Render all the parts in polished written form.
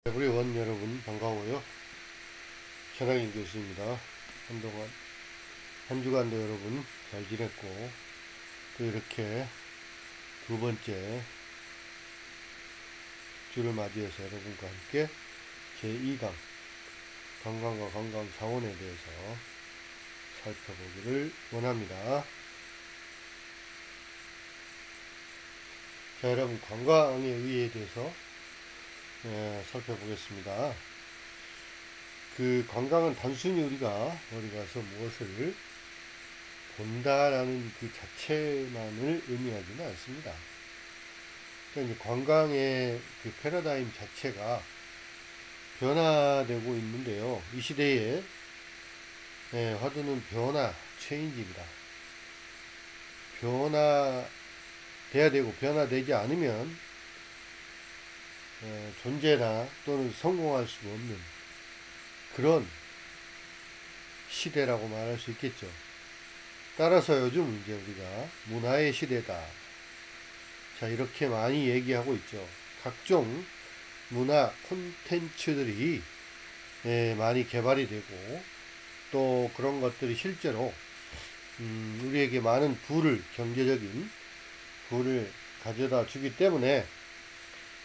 에브리원 여러분 반가워요. 최강인 교수입니다. 한동안 한 주간도 여러분 잘 지냈고, 또 이렇게 두 번째 주를 맞이해서 여러분과 함께 제2강 건강과 건강 자원에 대해서 살펴보기를 원합니다. 자, 여러분, 건강의 의의에 대해서 살펴보겠습니다. 그 건강은 단순히 우리가 어디 가서 무엇을 본다라는 그 자체만을 의미하지는 않습니다. 그러니까 이제 건강의 그 패러다임 자체가 변화되고 있는데요. 이 시대에 화두는 변화, 체인지입니다. 변화돼야 되고, 변화되지 않으면 존재나 또는 성공할 수 없는 그런 시대라고 말할 수 있겠죠. 따라서 요즘 이제 우리가 문화의 시대다, 자, 이렇게 많이 얘기하고 있죠. 각종 문화 콘텐츠들이 많이 개발이 되고, 또 그런 것들이 실제로 우리에게 많은 경제적인 부를 가져다 주기 때문에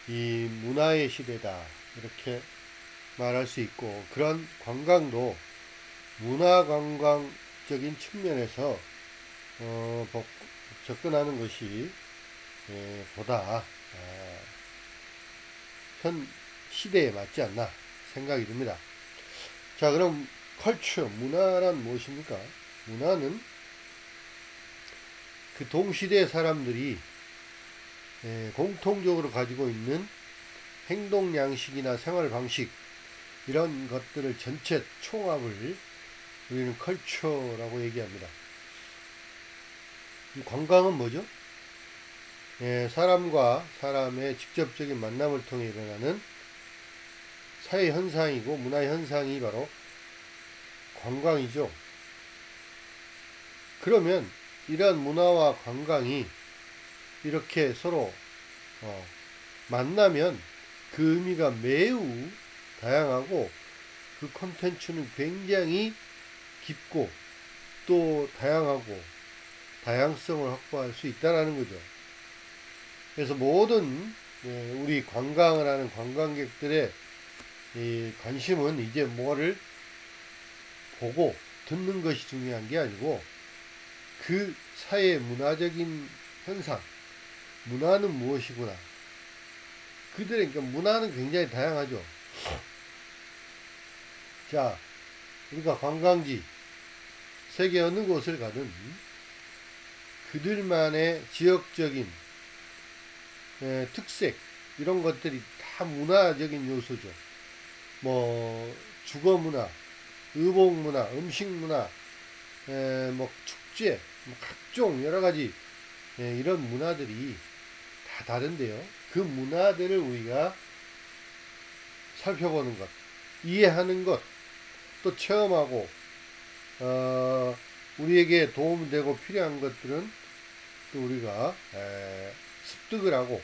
이 문화의 시대다, 이렇게 말할 수 있고, 그런 관광도 문화 관광적인 측면에서 접근하는 것이 보다 현 시대에 맞지 않나 생각이 듭니다. 자, 그럼 컬처, 문화란 무엇입니까? 문화는 그 동시대 사람들이 공통적으로 가지고 있는 행동 양식이나 생활 방식, 이런 것들을 전체 총합을 우리는 컬처라고 얘기합니다. 관광은 뭐죠? 사람과 사람의 직접적인 만남을 통해 일어나는 사회 현상이고, 문화 현상이 바로 관광이죠. 그러면 이러한 문화와 관광이 이렇게 서로 만나면 그 의미가 매우 다양하고, 그 콘텐츠는 굉장히 깊고 또 다양하고 다양성을 확보할 수 있다는 거죠. 그래서 모든 우리 관광을 하는 관광객들의 이 관심은 이제 뭐를 보고 듣는 것이 중요한 게 아니고, 그 사회 문화적인 현상, 문화는 무엇이구나. 그러니까 문화는 굉장히 다양하죠. 자, 우리가 관광지, 세계 어느 곳을 가든 그들만의 지역적인 특색, 이런 것들이 다 문화적인 요소죠. 뭐 주거 문화, 의복 문화, 음식 문화, 뭐 축제, 뭐 각종 여러 가지 이런 문화들이 다 다른데요. 그 문화들을 우리가 살펴보는 것, 이해하는 것, 또 체험하고, 우리에게 도움되고 필요한 것들은 또 우리가 습득을 하고,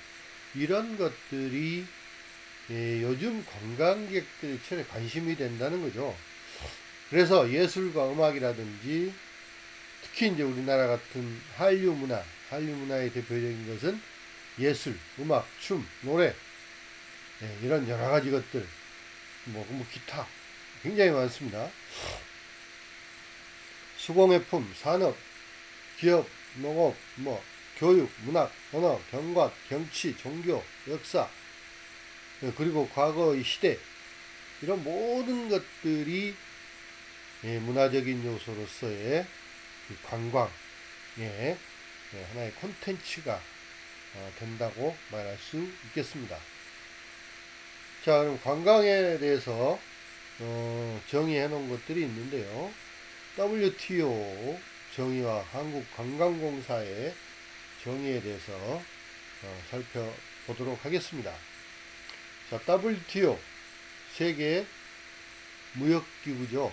이런 것들이 요즘 관광객들의 철에 관심이 된다는 거죠. 그래서 예술과 음악이라든지, 특히 이제 우리나라 같은 한류 문화의 대표적인 것은 예술, 음악, 춤, 노래, 이런 여러 가지 것들, 뭐 기타 굉장히 많습니다. 수공예품, 산업, 기업, 농업, 뭐 교육, 문학, 언어, 경관, 정치, 종교, 역사, 그리고 과거의 시대, 이런 모든 것들이 문화적인 요소로서의 관광의 하나의 콘텐츠가 된다고 말할 수 있겠습니다. 자, 그럼 관광에 대해서 정의해 놓은 것들이 있는데요. WTO 정의와 한국관광공사의 정의에 대해서 살펴보도록 하겠습니다. 자, WTO 세계 무역기구죠.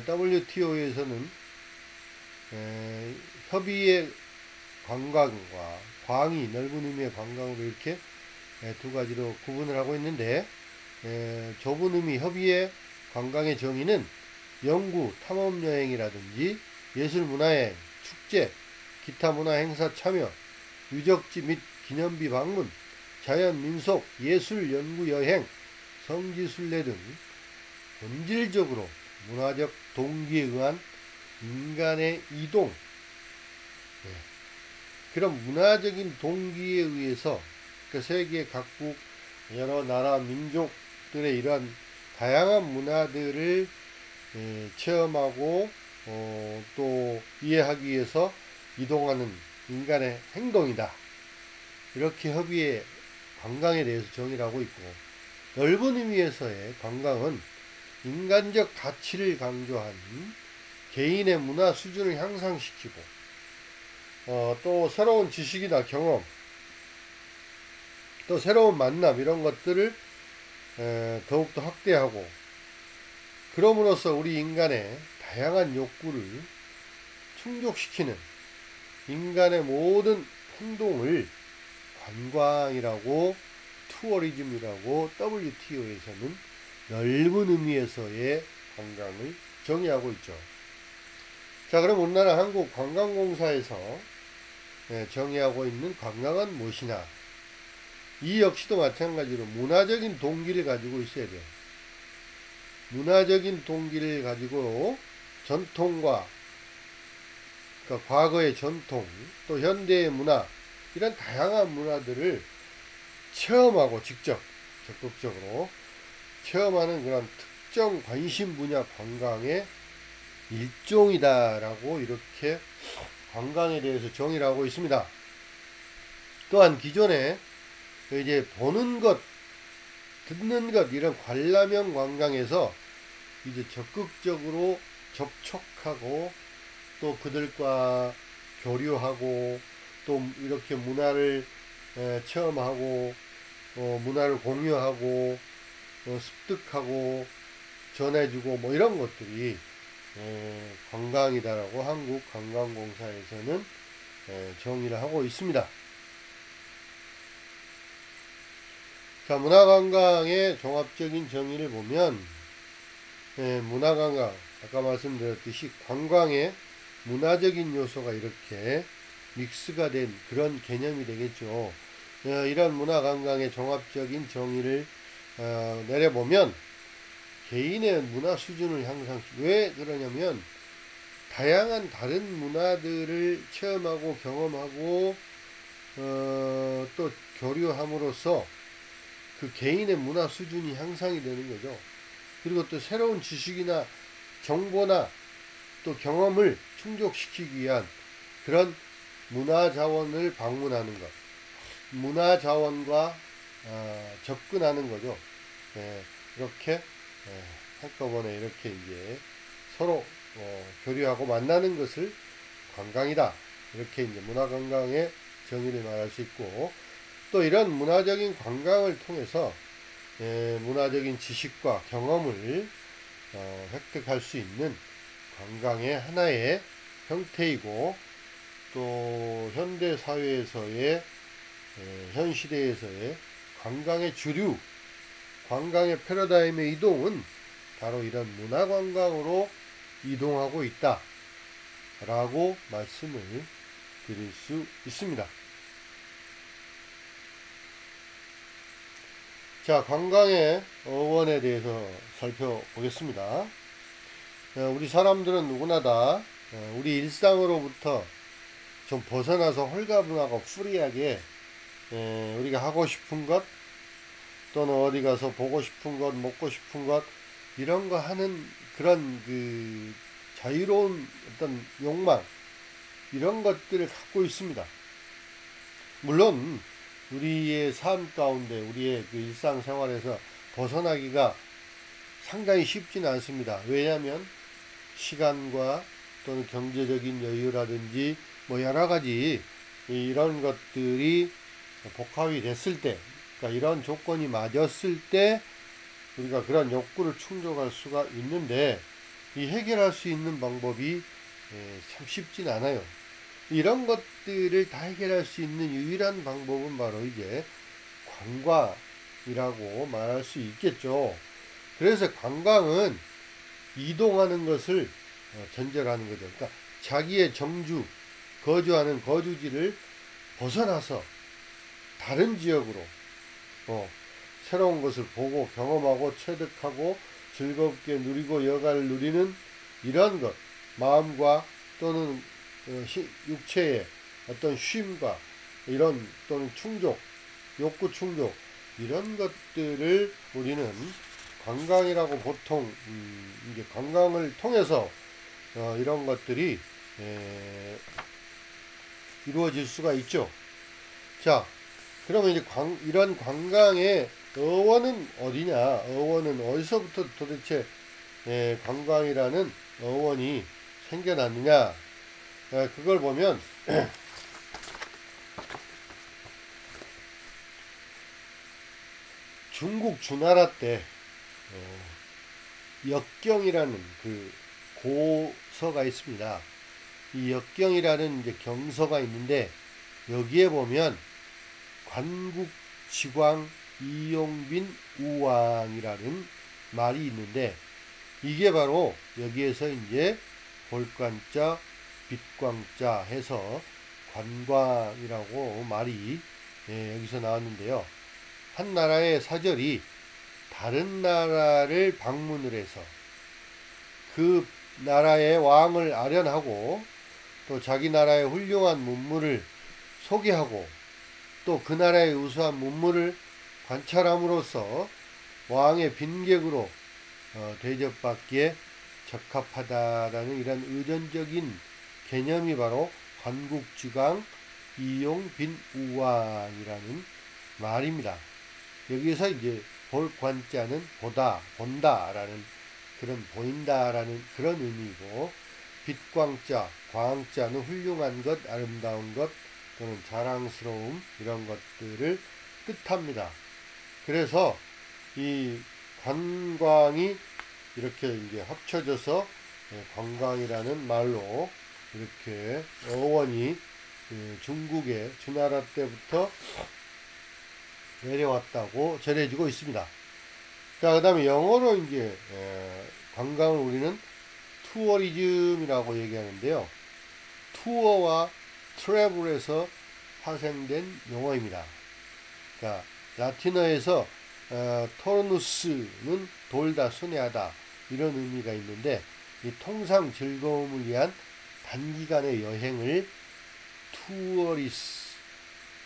WTO에서는 협의의 관광과 광이 넓은 의미의 관광으로 이렇게 두 가지로 구분을 하고 있는데, 좁은 의미 협의의 관광의 정의는 연구, 탐험 여행이라든지 예술 문화여행, 축제, 기타 문화 행사 참여, 유적지 및 기념비 방문, 자연 민속, 예술 연구 여행, 성지 순례 등 본질적으로 문화적 동기에 의한 인간의 이동, 그런 문화적인 동기에 의해서 그 세계 각국 여러 나라 민족들의 이러한 다양한 문화들을 체험하고 또 이해하기 위해서 이동하는 인간의 행동이다. 이렇게 협의의 관광에 대해서 정의를 하고 있고, 넓은 의미에서의 관광은 인간적 가치를 강조한 개인의 문화 수준을 향상시키고 또 새로운 지식이나 경험, 또 새로운 만남 이런 것들을 더욱더 확대하고, 그럼으로써 우리 인간의 다양한 욕구를 충족시키는 인간의 모든 행동을 관광이라고, 투어리즘이라고 WTO에서는 넓은 의미에서의 관광을 정의하고 있죠. 자, 그럼 우리나라 한국관광공사에서 정의하고 있는 관광은 무엇이냐? 이 역시도 마찬가지로 문화적인 동기를 가지고 있어야 돼요. 문화적인 동기를 가지고 전통과, 그러니까 과거의 전통, 또 현대의 문화, 이런 다양한 문화들을 체험하고 직접 적극적으로 체험하는 그런 특정 관심 분야 관광의 일종이다라고 이렇게 관광에 대해서 정의를 하고 있습니다. 또한 기존에 이제 보는 것, 듣는 것 이런 관람형 관광에서 이제 적극적으로 접촉하고 또 그들과 교류하고 또 이렇게 문화를 체험하고 문화를 공유하고 습득하고 전해주고 뭐 이런 것들이 관광이다라고 한국관광공사에서는 정의를 하고 있습니다. 자, 문화관광의 종합적인 정의를 보면 문화관광, 아까 말씀드렸듯이 관광의 문화적인 요소가 이렇게 믹스가 된 그런 개념이 되겠죠. 이런 문화관광의 종합적인 정의를 내려보면 개인의 문화 수준을 향상시키고, 왜 그러냐면 다양한 다른 문화들을 체험하고 경험하고 또 교류함으로써 그 개인의 문화 수준이 향상이 되는 거죠. 그리고 또 새로운 지식이나 정보나 또 경험을 충족시키기 위한 그런 문화자원을 방문하는 것, 문화자원과 접근하는 거죠. 이렇게 한꺼번에 이렇게 이제 서로 교류하고 만나는 것을 관광이다. 이렇게 이제 문화관광의 정의를 말할 수 있고, 또 이런 문화적인 관광을 통해서 문화적인 지식과 경험을 획득할 수 있는 관광의 하나의 형태이고, 또 현대 사회에서의 현 시대에서의 관광의 주류, 관광의 패러다임의 이동은 바로 이런 문화관광으로 이동하고 있다 라고 말씀을 드릴 수 있습니다. 자, 관광의 어원에 대해서 살펴보겠습니다. 우리 사람들은 누구나 다 우리 일상으로부터 좀 벗어나서 홀가분하고 프리하게 우리가 하고 싶은 것, 또는 어디 가서 보고 싶은 것, 먹고 싶은 것, 이런 거 하는 그런 그 자유로운 어떤 욕망, 이런 것들을 갖고 있습니다. 물론 우리의 삶 가운데, 우리의 그 일상생활에서 벗어나기가 상당히 쉽지는 않습니다. 왜냐하면 시간과 또는 경제적인 여유라든지 뭐 여러가지 이런 것들이 복합이 됐을 때, 그러니까 이런 조건이 맞았을 때 우리가 그런 욕구를 충족할 수가 있는데, 이 해결할 수 있는 방법이 참 쉽진 않아요. 이런 것들을 다 해결할 수 있는 유일한 방법은 바로 이제 관광이 관광이라고 말할 수 있겠죠. 그래서 관광은 이동하는 것을 전제하는 거죠. 그러니까 자기의 정주, 거주하는 거주지를 벗어나서 다른 지역으로 새로운 것을 보고 경험하고 체득하고 즐겁게 누리고 여가를 누리는 이러한 것, 마음과 또는 육체의 어떤 쉼과 이런 또는 충족, 욕구 충족 이런 것들을 우리는 관광이라고 보통 이제 관광을 통해서 이런 것들이 이루어질 수가 있죠. 자, 그러면 이제 이런 관광의 어원은 어디냐? 어원은 어디서부터 도대체 관광이라는 어원이 생겨났느냐? 그걸 보면 중국 주나라 때 역경이라는 그 고서가 있습니다. 이 역경이라는 이제 경서가 있는데 여기에 보면 관국지광 이용빈 우왕이라는 말이 있는데 이게 바로 여기에서 이제 볼관자 빛광자 해서 관광이라고 말이 여기서 나왔는데요. 한 나라의 사절이 다른 나라를 방문을 해서 그 나라의 왕을 아련하고 또 자기 나라의 훌륭한 문물을 소개하고 또 그 나라의 우수한 문물을 관찰함으로써 왕의 빈객으로 대접받기에 적합하다라는 이런 의존적인 개념이 바로 관국지광 이용빈우왕이라는 말입니다. 여기서 이제 볼 관자는 보다, 본다라는 그런 보인다라는 그런 의미고 빛광자, 광자는 훌륭한 것, 아름다운 것 또는 자랑스러움 이런 것들을 뜻합니다. 그래서 이 관광이 이렇게 이제 합쳐져서 관광이라는 말로 이렇게 어원이 중국의 주나라 때부터 내려왔다고 전해지고 있습니다. 자, 그 다음에 영어로 이제 관광을 우리는 투어리즘이라고 얘기하는데요. 투어와 트래블에서 파생된 용어입니다. 그러니까 라틴어에서 토르누스는 돌다, 순회하다 이런 의미가 있는데 이 통상 즐거움을 위한 단기간의 여행을 투어리스,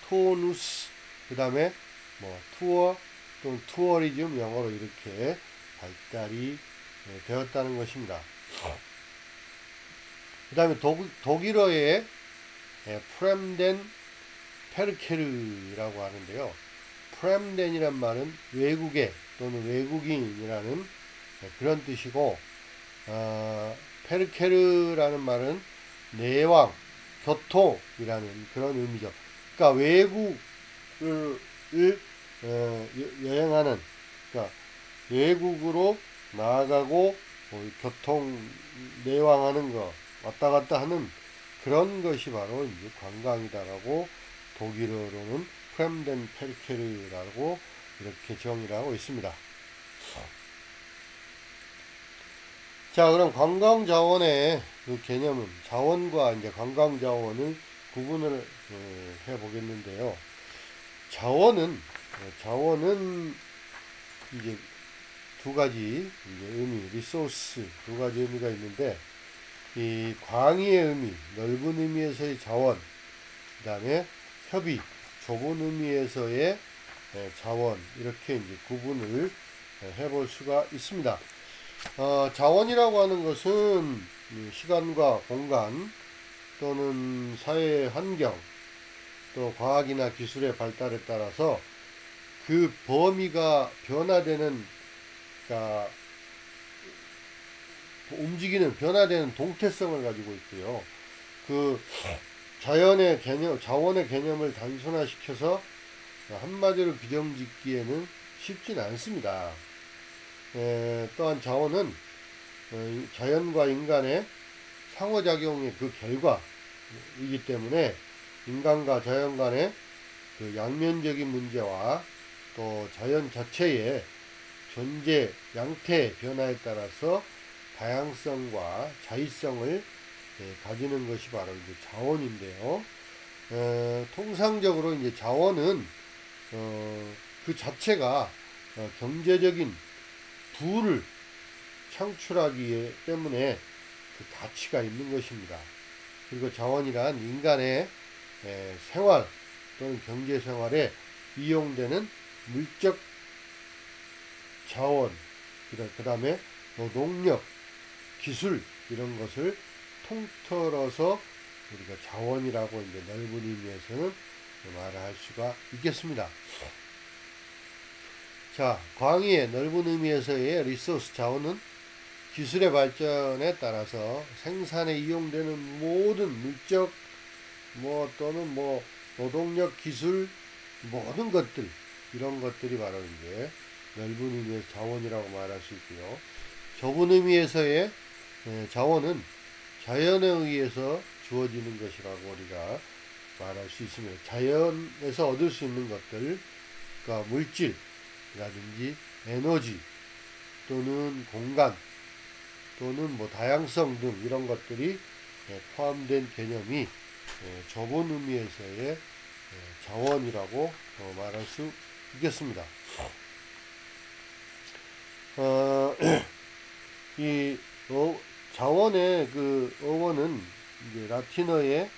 토누스, 그 다음에 뭐 투어 또는 투어리즘 영어로 이렇게 발달이 되었다는 것입니다. 그 다음에 독일어의 프렘덴 페르케르라고 하는데요. 프렘덴이란 말은 외국에 또는 외국인이라는 그런 뜻이고 페르케르라는 말은 내왕, 교통이라는 그런 의미죠. 그러니까 외국을 여행하는, 그러니까 외국으로 나아가고 교통 내왕하는 거, 왔다 갔다 하는 그런 것이 바로 이제 관광이다라고 독일어로는 프렘덴 페르케르라고 이렇게 정의를 하고 있습니다. 자, 그럼 관광 자원의 그 개념은 자원과 이제 관광 자원을 구분을 해 보겠는데요. 자원은 이제 두 가지 이제 의미, 리소스 두 가지 의미가 있는데 이 광의의 의미, 넓은 의미에서의 자원, 그 다음에 협의, 좁은 의미에서의 자원 이렇게 이제 구분을 해볼 수가 있습니다. 자원이라고 하는 것은 시간과 공간 또는 사회 환경 또 과학이나 기술의 발달에 따라서 그 범위가 변화되는, 그러니까 움직이는 변화되는 동태성을 가지고 있고요. 그 자연의 개념, 자원의 개념을 단순화시켜서 한마디로 규정짓기에는 쉽진 않습니다. 또한 자원은 자연과 인간의 상호작용의 그 결과이기 때문에 인간과 자연 간의 그 양면적인 문제와 또 자연 자체의 존재 양태 변화에 따라서 다양성과 자의성을 가지는 것이 바로 이제 자원인데요. 통상적으로 이제 자원은 그 자체가 경제적인 부를 창출하기 때문에 그 가치가 있는 것입니다. 그리고 자원이란 인간의 생활 또는 경제 생활에 이용되는 물적 자원, 그 다음에 노동력, 기술 이런 것을 통틀어서 우리가 자원이라고 이제 넓은 의미에서는 말할 수가 있겠습니다. 자, 광의의 넓은 의미에서의 리소스 자원은 기술의 발전에 따라서 생산에 이용되는 모든 물적 또는 노동력, 기술 모든 것들 이런 것들이 바로 이제 넓은 의미의 자원이라고 말할 수 있고요. 좁은 의미에서의 자원은 자연에 의해서 주어지는 것이라고 우리가 말할 수 있습니다. 자연에서 얻을 수 있는 것들, 그러니까 물질이라든지 에너지 또는 공간 또는 다양성 등 이런 것들이 포함된 개념이 좁은 의미에서의 자원이라고 말할 수 있겠습니다. 이 자원의 그 어원은 이제 라틴어의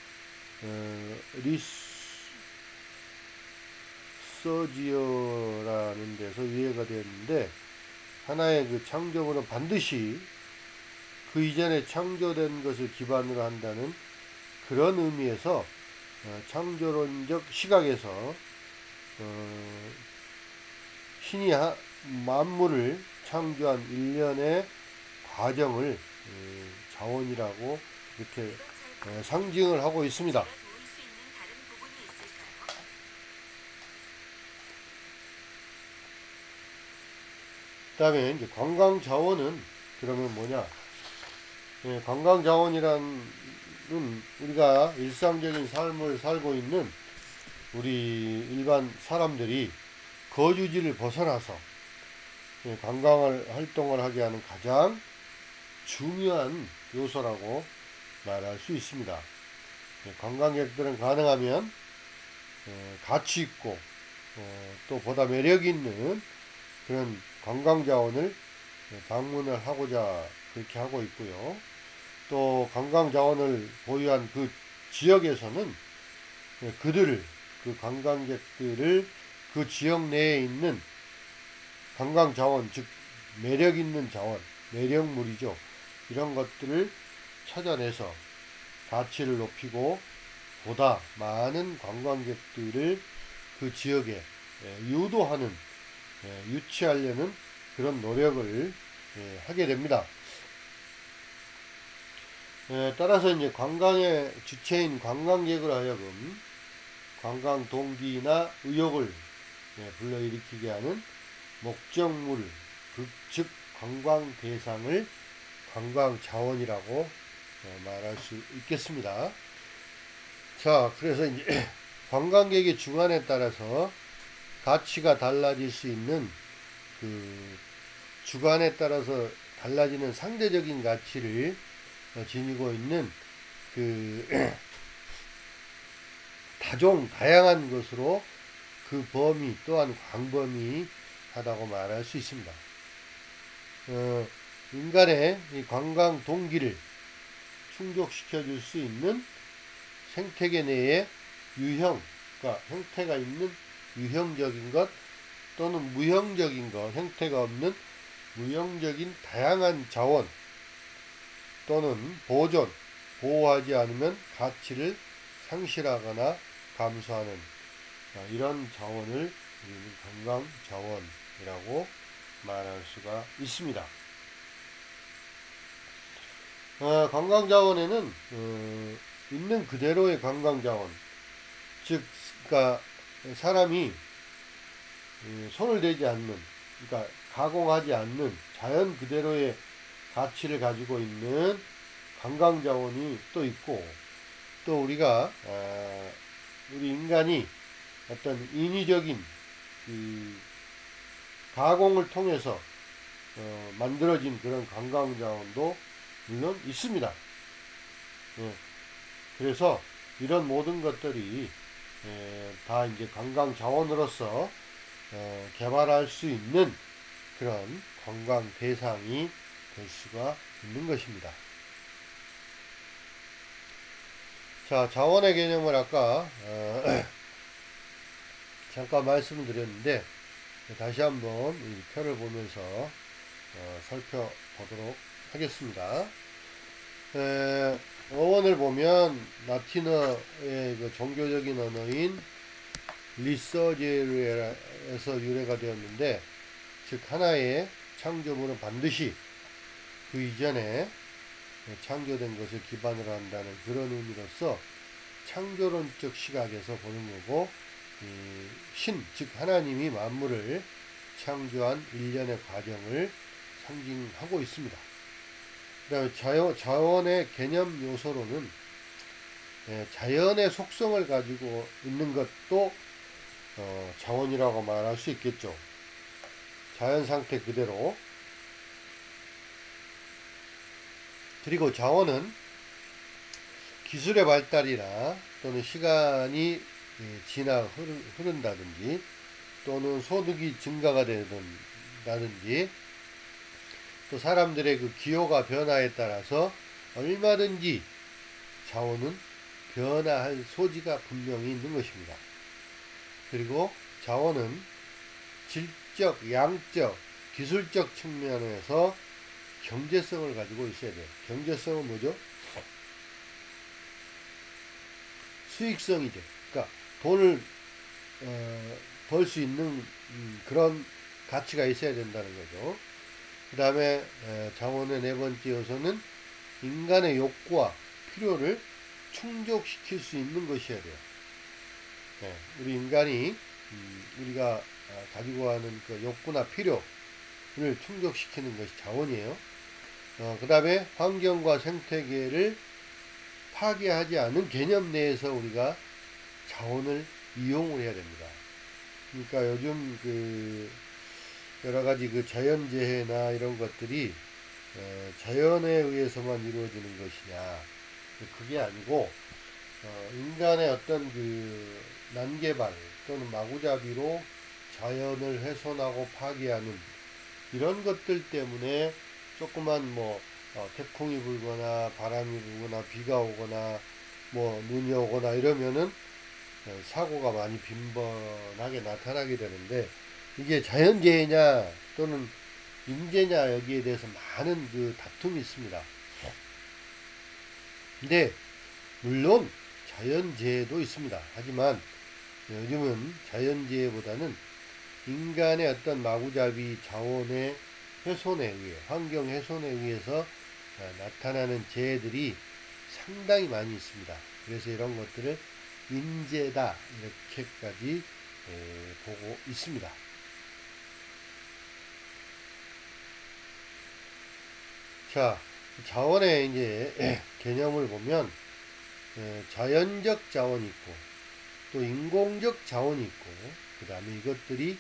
리서지어라는 데서 유래가 되었는데, 하나의 그 창조물은 반드시 그 이전에 창조된 것을 기반으로 한다는 그런 의미에서 창조론적 시각에서 신이 만물을 창조한 일련의 과정을 자원이라고 이렇게 상징을 하고 있습니다. 그 다음에 이제 관광자원은 그러면 뭐냐? 관광자원이란 우리가 일상적인 삶을 살고 있는 우리 일반 사람들이 거주지를 벗어나서 관광을 활동을 하게 하는 가장 중요한 요소라고 말할 수 있습니다. 관광객들은 가능하면 가치 있고 또 보다 매력 있는 그런 관광자원을 방문을 하고자 그렇게 하고 있고요. 또 관광자원을 보유한 그 지역에서는 그 관광객들을 그 지역 내에 있는 관광자원, 즉 매력 있는 자원, 매력물이죠. 이런 것들을 찾아내서 가치를 높이고 보다 많은 관광객들을 그 지역에 유도하는, 유치하려는 그런 노력을 하게 됩니다. 따라서 이제 관광의 주체인 관광객으로 하여금 관광 동기나 의욕을 불러일으키게 하는 목적물, 즉 관광 대상을 관광 자원이라고 말할 수 있겠습니다. 자, 그래서 이제 관광객의 주관에 따라서 가치가 달라질 수 있는 그 주관에 따라서 달라지는 상대적인 가치를 지니고 있는 그 다양한 것으로 그 범위 또한 광범위하다고 말할 수 있습니다. 인간의 이 관광 동기를 충족시켜 줄 수 있는 생태계 내의 유형, 그러니까 형태가 있는 유형적인 것 또는 무형적인 것, 형태가 없는 무형적인 다양한 자원 또는 보호하지 않으면 가치를 상실하거나 감소하는 이런 자원을 우리는 관광 자원이라고 말할 수가 있습니다. 관광 자원에는 있는 그대로의 관광 자원, 즉, 그러니까 사람이 손을 대지 않는, 그러니까 가공하지 않는 자연 그대로의 가치를 가지고 있는 관광 자원이 또 있고, 또 우리가 우리 인간이 어떤 인위적인 그 가공을 통해서 만들어진 그런 관광자원도 물론 있습니다. 예, 그래서 이런 모든 것들이 다 이제 관광자원으로서 개발할 수 있는 그런 관광 대상이 될 수가 있는 것입니다. 자, 자원의 개념을 아까 잠깐 말씀을 드렸는데 다시 한번 이 표를 보면서 살펴보도록 하겠습니다. 어원을 보면 라틴어의 그 종교적인 언어인 리서제르에서 유래가 되었는데, 즉 하나의 창조물은 반드시 그 이전에 창조된 것을 기반으로 한다는 그런 의미로서 창조론적 시각에서 보는 거고, 즉 하나님이 만물을 창조한 일련의 과정을 상징하고 있습니다. 그 다음에 자원의 개념 요소로는 자연의 속성을 가지고 있는 것도 자원이라고 말할 수 있겠죠. 자연 상태 그대로. 그리고 자원은 기술의 발달이나 또는 시간이 지나 흐른다든지 또는 소득이 증가가 된다든지 또 사람들의 그 기호가 변화에 따라서 얼마든지 자원은 변화할 소지가 분명히 있는 것입니다. 그리고 자원은 질적, 양적, 기술적 측면에서 경제성을 가지고 있어야 돼요. 경제성은 뭐죠? 수익성이죠. 그러니까 돈을 벌 수 있는 그런 가치가 있어야 된다는 거죠. 그 다음에 자원의 네 번째 요소는 인간의 욕구와 필요를 충족시킬 수 있는 것이어야 돼요. 우리 인간이 우리가 가지고 가는 그 욕구나 필요를 충족시키는 것이 자원이에요. 그 다음에 환경과 생태계를 파괴하지 않은 개념 내에서 우리가 자원을 이용을 해야 됩니다. 그러니까 요즘 그 여러 가지 그 자연재해나 이런 것들이 자연에 의해서만 이루어지는 것이냐, 그게 아니고 인간의 어떤 그 난개발 또는 마구잡이로 자연을 훼손하고 파괴하는 이런 것들 때문에 조그만 뭐 태풍이 불거나 바람이 불거나 비가 오거나 뭐 눈이 오거나 이러면은 사고가 많이 빈번하게 나타나게 되는데, 이게 자연재해냐 또는 인재냐 여기에 대해서 많은 그 다툼이 있습니다. 근데 물론 자연재해도 있습니다. 하지만 요즘은 자연재해보다는 인간의 어떤 마구잡이 자원의 훼손에 의해, 환경 훼손에 의해서 나타나는 재해들이 상당히 많이 있습니다. 그래서 이런 것들을 인재다 이렇게까지 보고 있습니다. 자, 자원의 이제 개념을 보면 자연적 자원이 있고 또 인공적 자원이 있고 그 다음에 이것들이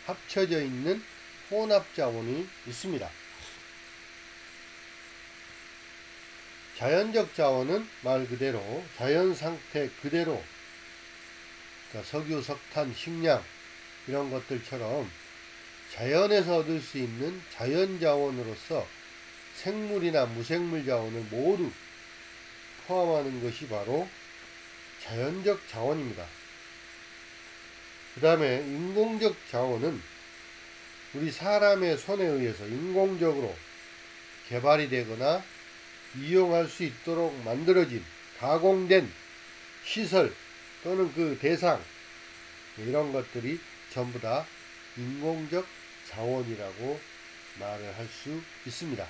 합쳐져 있는 혼합 자원이 있습니다. 자연적 자원은 말 그대로 자연 상태 그대로, 그러니까 석유, 석탄, 식량 이런 것들처럼 자연에서 얻을 수 있는 자연 자원으로서 생물이나 무생물 자원을 모두 포함하는 것이 바로 자연적 자원입니다. 그 다음에 인공적 자원은 우리 사람의 손에 의해서 인공적으로 개발이 되거나 이용할 수 있도록 만들어진 가공된 시설 또는 그 대상, 이런 것들이 전부 다 인공적 자원이라고 말을 할 수 있습니다.